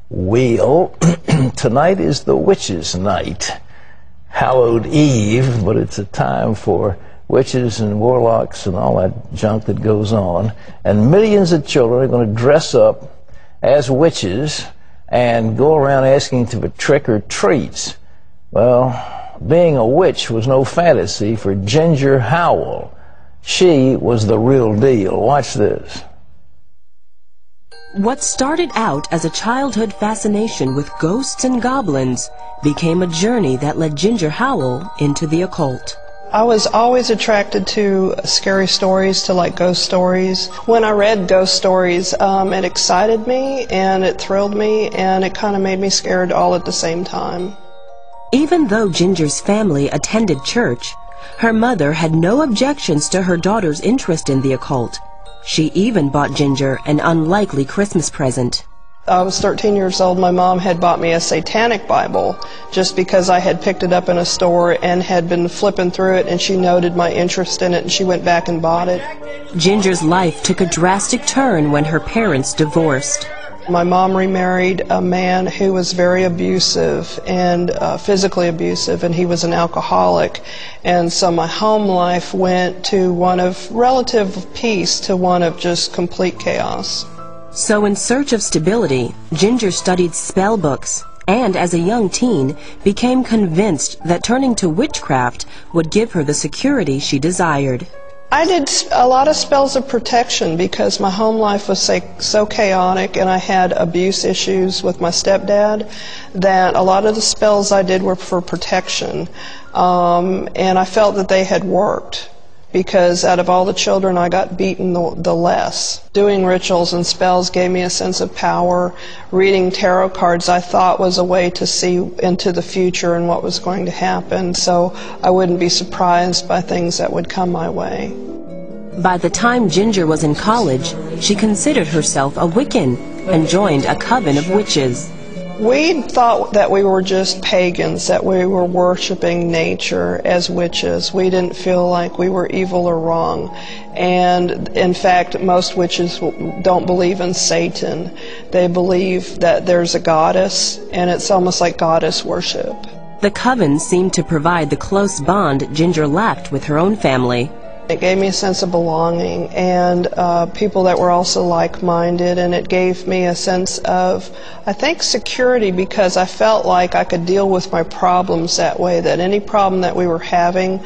Well, tonight is the witches' night, hallowed eve, but it's a time for witches and warlocks and all that junk that goes on. And millions of children are going to dress up as witches and go around asking for trick or treats. Well, being a witch was no fantasy for Ginger Howell. She was the real deal. Watch this. What started out as a childhood fascination with ghosts and goblins became a journey that led Ginger Howell into the occult. I was always attracted to scary stories, to like ghost stories. When I read ghost stories, it excited me and it thrilled me and it kind of made me scared all at the same time. Even though Ginger's family attended church, her mother had no objections to her daughter's interest in the occult. She even bought Ginger an unlikely Christmas present. I was 13 years old. My mom had bought me a satanic Bible just because I had picked it up in a store and had been flipping through it, and she noted my interest in it and she went back and bought it. Ginger's life took a drastic turn when her parents divorced. My mom remarried a man who was very abusive and physically abusive, and he was an alcoholic. And so my home life went to one of relative peace to one of just complete chaos. So in search of stability, Ginger studied spell books and as a young teen became convinced that turning to witchcraft would give her the security she desired. I did a lot of spells of protection because my home life was so chaotic and I had abuse issues with my stepdad that a lot of the spells I did were for protection. And I felt that they had worked because out of all the children I got beaten the less. Doing rituals and spells gave me a sense of power. Reading tarot cards I thought was a way to see into the future and what was going to happen, so I wouldn't be surprised by things that would come my way. By the time Ginger was in college, she considered herself a Wiccan and joined a coven of witches. We thought that we were just pagans, that we were worshiping nature as witches. We didn't feel like we were evil or wrong. And in fact, most witches don't believe in Satan. They believe that there's a goddess, and it's almost like goddess worship. The coven seemed to provide the close bond Ginger lacked with her own family. It gave me a sense of belonging and people that were also like-minded, and it gave me a sense of, I think, security because I felt like I could deal with my problems that way, that any problem that we were having,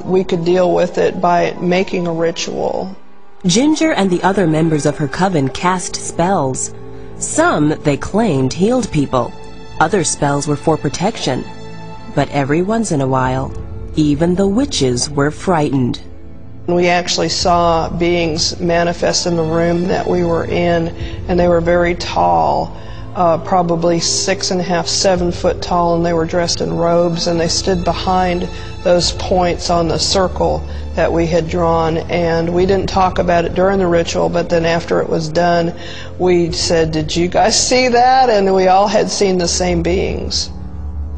we could deal with it by making a ritual. Ginger and the other members of her coven cast spells. Some, they claimed, healed people. Other spells were for protection. But every once in a while, even the witches were frightened. We actually saw beings manifest in the room that we were in, and they were very tall, probably 6.5, 7 foot tall, and they were dressed in robes, and they stood behind those points on the circle that we had drawn. And we didn't talk about it during the ritual, but then after it was done, we said, "Did you guys see that?" And we all had seen the same beings.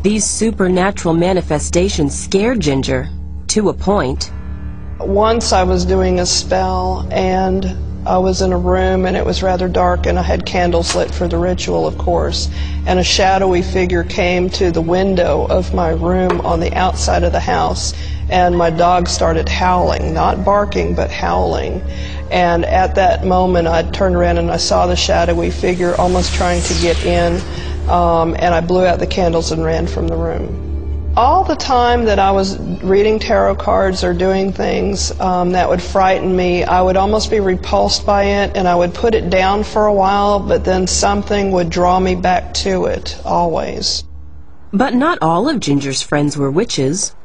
These supernatural manifestations scared Ginger, to a point. Once I was doing a spell and I was in a room and it was rather dark and I had candles lit for the ritual, of course, and a shadowy figure came to the window of my room on the outside of the house, and my dog started howling, not barking but howling. And at that moment I turned around and I saw the shadowy figure almost trying to get in. And I blew out the candles and ran from the room. All the time that I was reading tarot cards or doing things that would frighten me, I would almost be repulsed by it, and I would put it down for a while, but then something would draw me back to it, always. But not all of Ginger's friends were witches.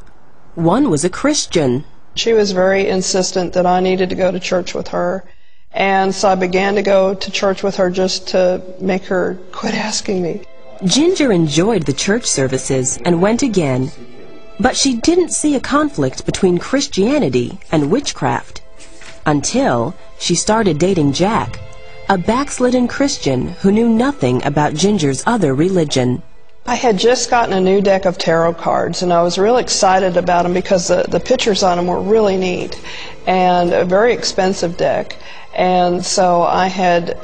One was a Christian. She was very insistent that I needed to go to church with her. And so I began to go to church with her just to make her quit asking me. Ginger enjoyed the church services and went again, but she didn't see a conflict between Christianity and witchcraft until she started dating Jack, a backslidden Christian who knew nothing about Ginger's other religion. I had just gotten a new deck of tarot cards, and I was real excited about them because the pictures on them were really neat, and a very expensive deck. And so I had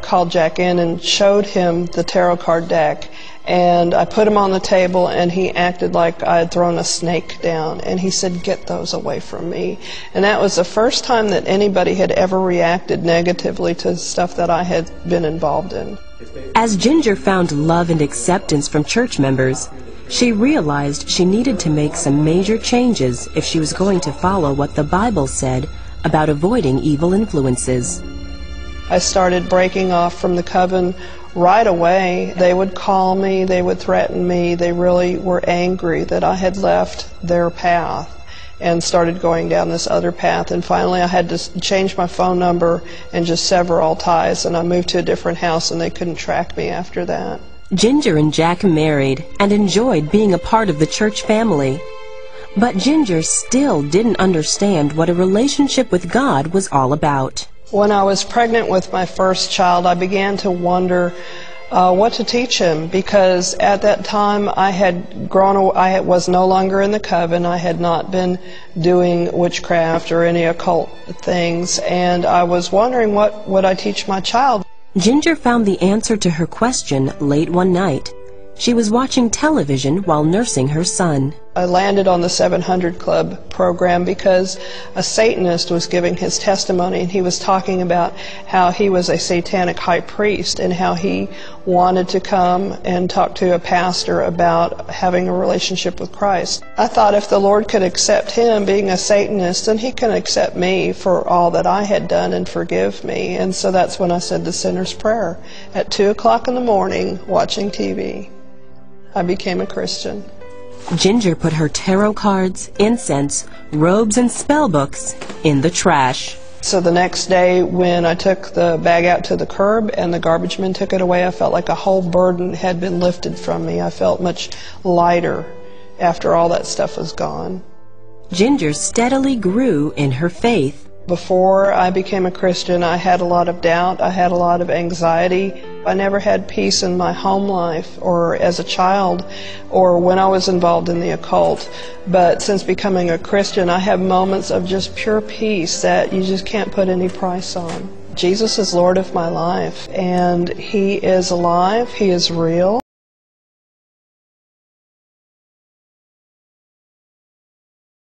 called Jack in and showed him the tarot card deck, and I put him on the table, and he acted like I had thrown a snake down, and he said, "Get those away from me." And that was the first time that anybody had ever reacted negatively to stuff that I had been involved in. As Ginger found love and acceptance from church members, she realized she needed to make some major changes if she was going to follow what the Bible said about avoiding evil influences. I started breaking off from the coven right away. They would call me, they would threaten me, they really were angry that I had left their path and started going down this other path. And finally I had to change my phone number and just sever all ties, and I moved to a different house, and they couldn't track me after that. Ginger and Jack married and enjoyed being a part of the church family. But Ginger still didn't understand what a relationship with God was all about. When I was pregnant with my first child, I began to wonder what to teach him, because at that time I was no longer in the coven. I had not been doing witchcraft or any occult things, and I was wondering what would I teach my child. Ginger found the answer to her question late one night. She was watching television while nursing her son. I landed on the 700 Club program because a Satanist was giving his testimony, and he was talking about how he was a satanic high priest and how he wanted to come and talk to a pastor about having a relationship with Christ. I thought if the Lord could accept him being a Satanist, then he can accept me for all that I had done and forgive me. And so that's when I said the sinner's prayer at 2 o'clock in the morning watching TV. I became a Christian. Ginger put her tarot cards, incense, robes, and spell books in the trash. So the next day when I took the bag out to the curb and the garbage men took it away, I felt like a whole burden had been lifted from me. I felt much lighter after all that stuff was gone. Ginger steadily grew in her faith. Before I became a Christian, I had a lot of doubt. I had a lot of anxiety. I never had peace in my home life or as a child or when I was involved in the occult. But since becoming a Christian, I have moments of just pure peace that you just can't put any price on. Jesus is Lord of my life, and He is alive. He is real.